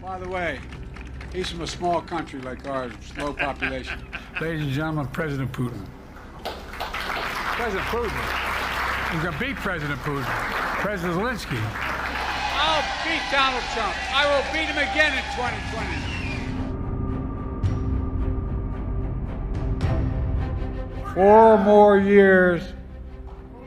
By the way, he's from a small country like ours, low population. Ladies and gentlemen, President Putin. President Putin? He's going to beat President Putin. President Zelensky. I'll beat Donald Trump. I will beat him again in 2020. 4 more years.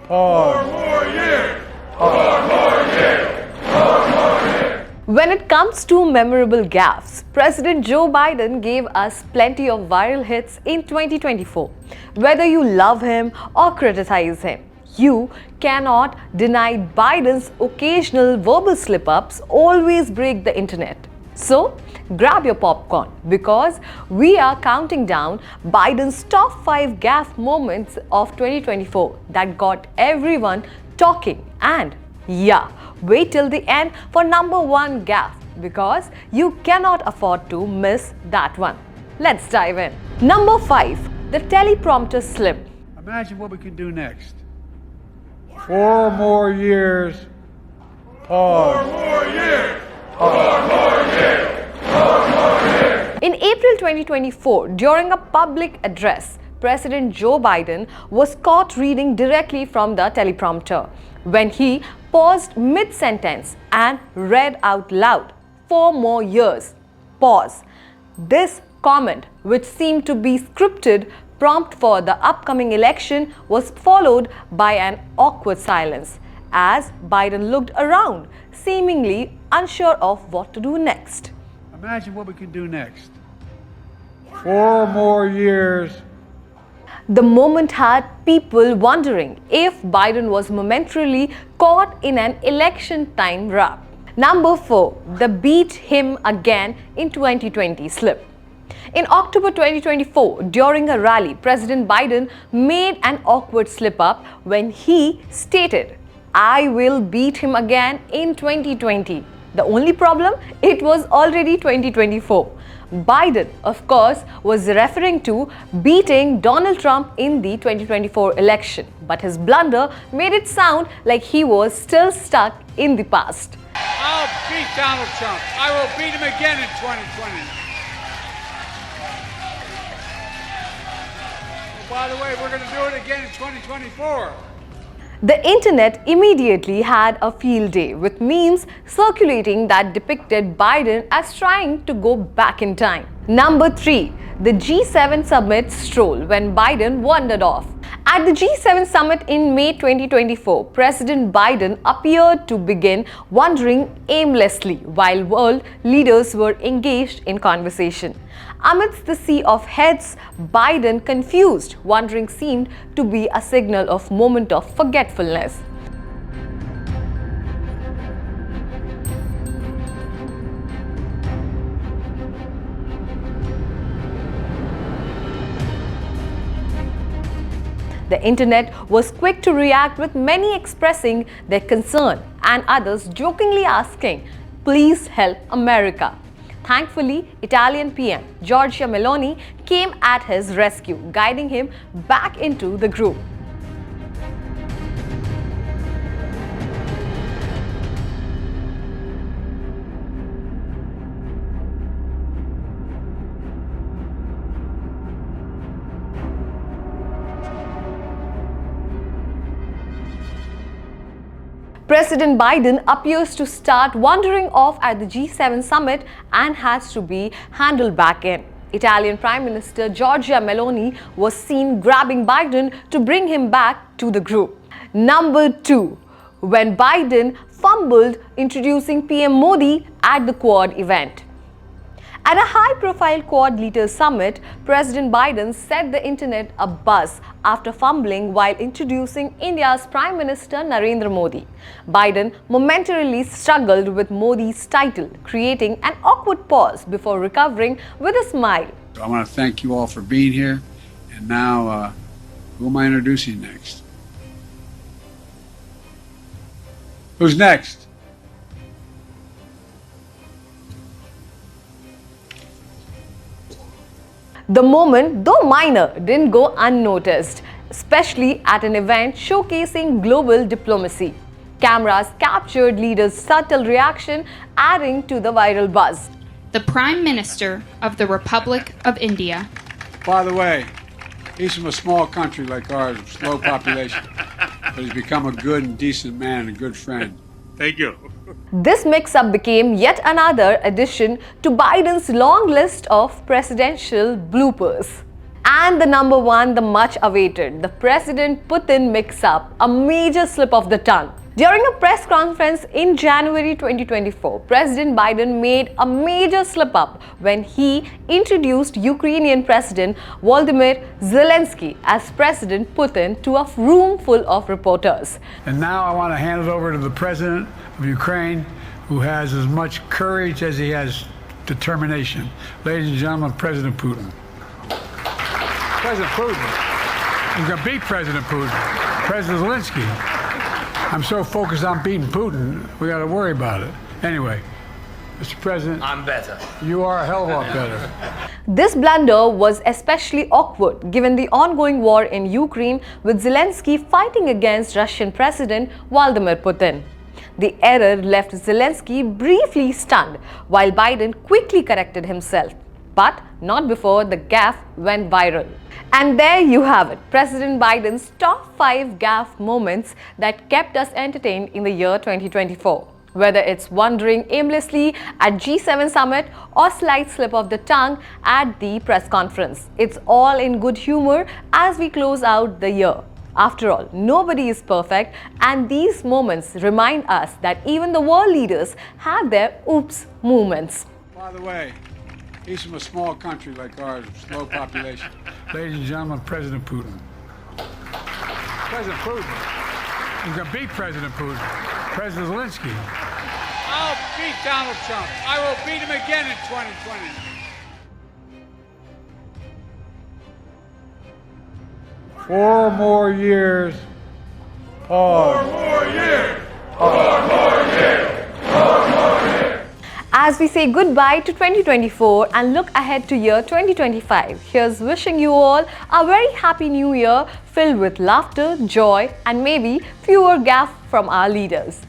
Pause. 4 more years. Pause. 4 more years. 4 more years. When it comes to memorable gaffes, President Joe Biden gave us plenty of viral hits in 2024. Whether you love him or criticize him, you cannot deny Biden's occasional verbal slip-ups always break the internet. So, grab your popcorn because we are counting down Biden's top 5 gaffe moments of 2024 that got everyone talking. And yeah, wait till the end for number 1 gaffe because you cannot afford to miss that one. Let's dive in. Number 5. The teleprompter slip. Imagine what we can do next. 4 more years. Pause. 4 more years. Pause. 4 more years. 4 more years. In April 2024, during a public address, President Joe Biden was caught reading directly from the teleprompter when he paused mid-sentence and read out loud, 4 more years. Pause. This comment, which seemed to be scripted prompt for the upcoming election, was followed by an awkward silence as Biden looked around, seemingly unsure of what to do next. Imagine what we can do next. 4 more years. The moment had people wondering if Biden was momentarily caught in an election time rut. Number 4. The beat him again in 2020 slip. In October 2024, during a rally, President Biden made an awkward slip-up when he stated, "I will beat him again in 2020. The only problem? It was already 2024. Biden, of course, was referring to beating Donald Trump in the 2024 election, but his blunder made it sound like he was still stuck in the past. I'll beat Donald Trump. I will beat him again in 2020. By the way, we're going to do it again in 2024. The internet immediately had a field day with memes circulating that depicted Biden as trying to go back in time. Number 3. The G7 Summit Stroll when Biden wandered off. At the G7 Summit in May 2024, President Biden appeared to begin wandering aimlessly while world leaders were engaged in conversation. Amidst the sea of heads, Biden, confused, wandering seemed to be a signal of moment of forgetfulness. The internet was quick to react, with many expressing their concern and others jokingly asking, "Please help America." Thankfully, Italian PM Giorgia Meloni came at his rescue, guiding him back into the group. President Biden appears to start wandering off at the G7 summit and has to be handled back in. Italian Prime Minister Giorgia Meloni was seen grabbing Biden to bring him back to the group. Number 2. When Biden fumbled introducing PM Modi at the Quad event. At a high-profile Quad leaders summit, President Biden set the internet abuzz after fumbling while introducing India's Prime Minister Narendra Modi. Biden momentarily struggled with Modi's title, creating an awkward pause before recovering with a smile. I want to thank you all for being here. And now, who am I introducing next? Who's next? The moment, though minor, didn't go unnoticed, especially at an event showcasing global diplomacy. Cameras captured leaders' subtle reaction, adding to the viral buzz. the Prime Minister of the Republic of India. By the way, he's from a small country like ours, with low population, but he's become a good and decent man and a good friend. Thank you. This mix-up became yet another addition to Biden's long list of presidential bloopers. And the number one, the much awaited, the President Putin mix-up, a major slip of the tongue. During a press conference in January 2024, President Biden made a major slip-up when he introduced Ukrainian President Volodymyr Zelensky as President Putin to a room full of reporters. And now I want to hand it over to the President of Ukraine, who has as much courage as he has determination. Ladies and gentlemen, President Putin. President Putin. He's going to beat President Putin. President Zelensky. I'm so focused on beating Putin, we got to worry about it. Anyway, Mr. President, I'm better. You are a hell of a lot better. This blunder was especially awkward given the ongoing war in Ukraine, with Zelensky fighting against Russian President Vladimir Putin. The error left Zelensky briefly stunned, while Biden quickly corrected himself. But not before the gaffe went viral. And there you have it, President Biden's top 5 gaffe moments that kept us entertained in the year 2024. Whether it's wandering aimlessly at G7 summit or slight slip of the tongue at the press conference, it's all in good humor as we close out the year. After all, nobody is perfect, and these moments remind us that even the world leaders have their oops moments. By the way, he's from a small country like ours, with low population. Ladies and gentlemen, President Putin. President Putin. He's going to beat President Putin. President Zelensky. I'll beat Donald Trump. I will beat him again in 2020. Four more years. Pause. 4 more years. 4 more years. 4 more years. As we say goodbye to 2024 and look ahead to year 2025, here's wishing you all a very happy new year filled with laughter, joy, and maybe fewer gaffes from our leaders.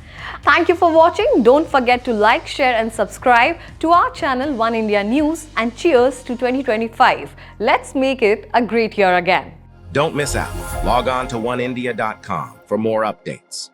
Thank you for watching. Don't forget to like, share, and subscribe to our channel One India News, and cheers to 2025. Let's make it a great year again. Don't miss out. Log on to oneindia.com for more updates.